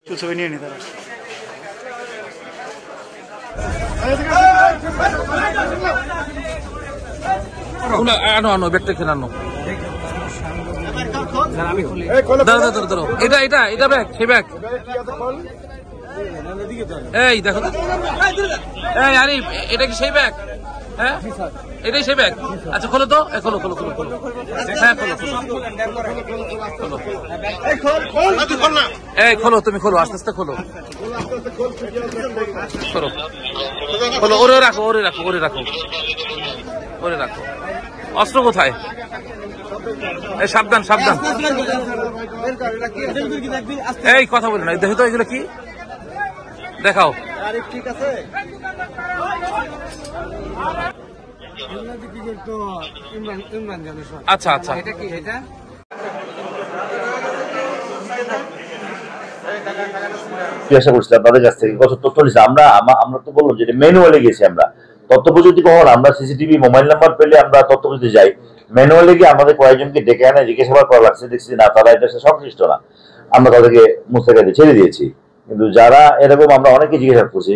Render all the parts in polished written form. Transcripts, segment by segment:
ছবি নিয়ে নি তারা। আনো আনো ব্যাগটা খেলে আনো। এটা এটা এটা ব্যাগ, সেই ব্যাগ। এই দেখো, এই আরে এটা কি সেই ব্যাগ? হ্যাঁ এটাই সেই ব্যাগ। আচ্ছা খোলো তো, খোলো খোলো খোলো খোলো। হ্যাঁ খোলো খোলো খোলো। এই খোলো, তুমি খোলো, আস্তে আস্তে খোলো খোলো খোলো। ওরে রাখো, ওরে রাখো, ওরে রাখো, ওরে রাখো। অস্ত্র কোথায়? এই সাবধান সাবধান। এই কথা বলে না, দেখো তো এগুলো কি, দেখাও। আচ্ছা আচ্ছা, জিজ্ঞাসা করছিলাম তাদের কাছ থেকে কত তথ্য নিচ্ছে। আমরা তো বললাম যে ম্যানুয়ালে গেছি আমরা। তথ্য প্রযুক্তি কখন আমরা সিসিটিভি মোবাইল নাম্বার পেলে আমরা তথ্য প্রযুক্তি যাই, ম্যানুয়ালে গিয়ে আমাদের কয়েকজনকে ডেকে আনে জিজ্ঞাসাবাদ করা লাগছে, দেখছি না তারা এটা সংশ্লিষ্ট না, আমরা তাদেরকে মুস্তাকাতে ছেড়ে দিয়েছি। কিন্তু যারা এরকম আমরা অনেকে জিজ্ঞাসা করছি,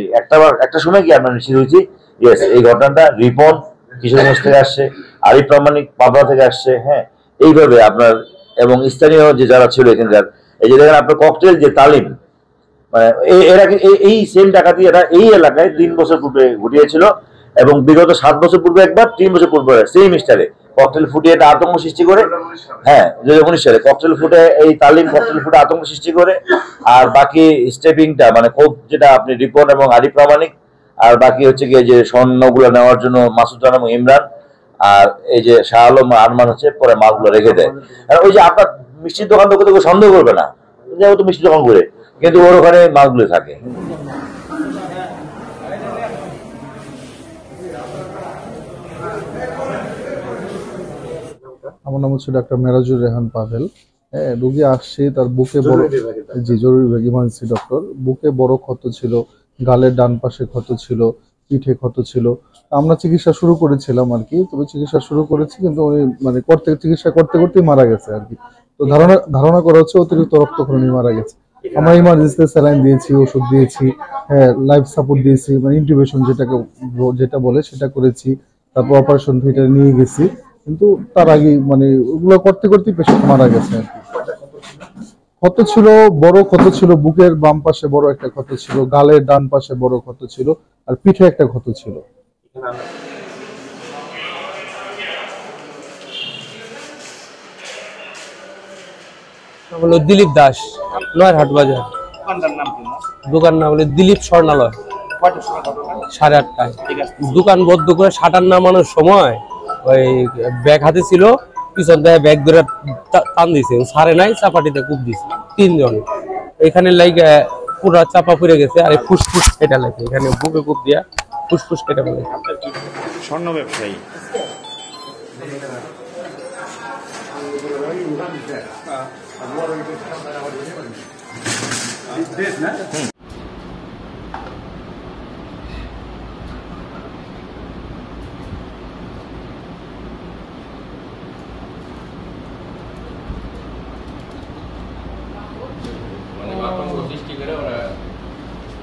একটা সময় কি আমরা নিশ্চিত হয়েছি ইয়েস এই ঘটনাটা রিপন কিশোরগঞ্জ থেকে আসছে, আরিফ প্রামাণিক পাবনা থেকে আসছে। হ্যাঁ এইভাবে আপনার এবং স্থানীয় যে যারা ছিল এখানকার, এই যে দেখেন আপনার ককটেল যে তালিম, মানে এরা এই সেম ডাকাতি এরা এই এলাকায় 3 বছর পূর্বে ঘটিয়েছিল এবং বিগত 7 বছর পূর্বে একবার, 3 বছর পূর্বে সেম স্টারে ককটেল ফুটিয়ে একটা আতঙ্ক সৃষ্টি করে। হ্যাঁ 2019 সালে ককটেল ফুটে, এই তালিম ককটেল ফুটে আতঙ্ক সৃষ্টি করে। আর বাকি স্টেপিংটা মানে খুব যেটা আপনি রিপন এবং আরিফ প্রামাণিক, আর বাকি হচ্ছে গিয়ে যে স্বর্ণগুলো নেওয়ার জন্য মাসুদ রানা এবং ইমরান, আর এই যে শাহ আলম আরমান হচ্ছে পরে মালগুলো রেখে দেয়। আর ওই যে আপনার মিষ্টির দোকান থেকে তো সন্দেহ করবে না, যেহেতু মিষ্টির দোকান করে, কিন্তু ওর ওখানে মালগুলো থাকে। আমার নাম হচ্ছে ডাক্তার মেরাজুর রেহান পাভেল। রোগী আসছে, তার বুকে বড়, জি জরুরি বিভাগ ইমার্জেন্সি ডক্টর, বুকে বড় ক্ষত ছিল, গালের ডান পাশে ক্ষত ছিল, পিঠে ক্ষত ছিল। আমরা চিকিৎসা শুরু করেছিলাম আর কি, তবে চিকিৎসা শুরু করেছি কিন্তু উনি মানে চিকিৎসা করতে করতেই মারা গেছে আর কি। তো ধারণা করা হচ্ছে অতিরিক্ত রক্তক্ষরণে মারা গেছে। আমরা ইমার্জেন্সিতে স্যালাইন দিয়েছি, ওষুধ দিয়েছি, লাইফ সাপোর্ট দিয়েছি, মানে ইন্টিউবেশন যেটা বলে সেটা করেছি, তারপর অপারেশন থিয়েটারে নিয়ে গেছি। কিন্তু তার আগে মানে ওগুলো করতে করতেই পেশেন্ট মারা গেছে আর কি। ক্ষত ছিল, বড় ক্ষত ছিল, বুকের বাম পাশে বড় একটা ক্ষত ছিল, গালের ডান পাশে বড় ক্ষত ছিল, আর পিঠে একটা ক্ষত ছিল। হলো দিলীপ দাস, নয়ারহাট বাজার। দোকান নাম হলো দিলীপ স্বর্ণালয়। 8:30টায় দোকান বদ্ধ করে শাটার নামানোর সময় ওই ব্যাগ হাতে ছিল, পিছন থেকে ব্যাগ ধরে টান দিয়েছে, সারে নাই, চাপাটিতে কূপ দিয়েছে 3 জন। এখানে লাইগা পুরা চাপা পড়ে গেছে, আর ফুসফুস কেটে লাগে, এখানে বুকে কূপ দিয়া ফুসফুস কেটে পড়ে। স্বর্ণ ব্যবসায়ী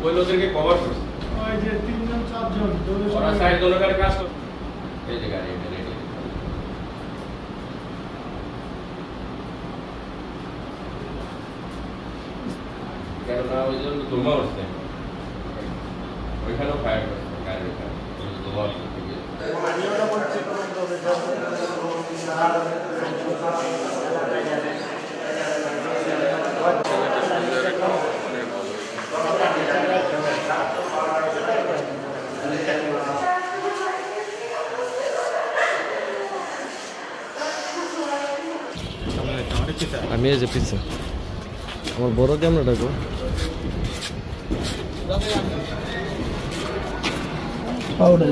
ওই লোকদেরকে কভার করছে, ওই যে 3 জন 4 জন ওরা সাইড দলকার কাজ করে। এই যে গাড়ি এটা রেডি, কেন না ওই জন্য ধুমা উঠছে, ওইখানেও ফায়ার করছে গাড়ির ওখানে ধুমা উঠছে। আমি এই যে পিছে আমার বড় ক্যামেরাটা গো, পাউডার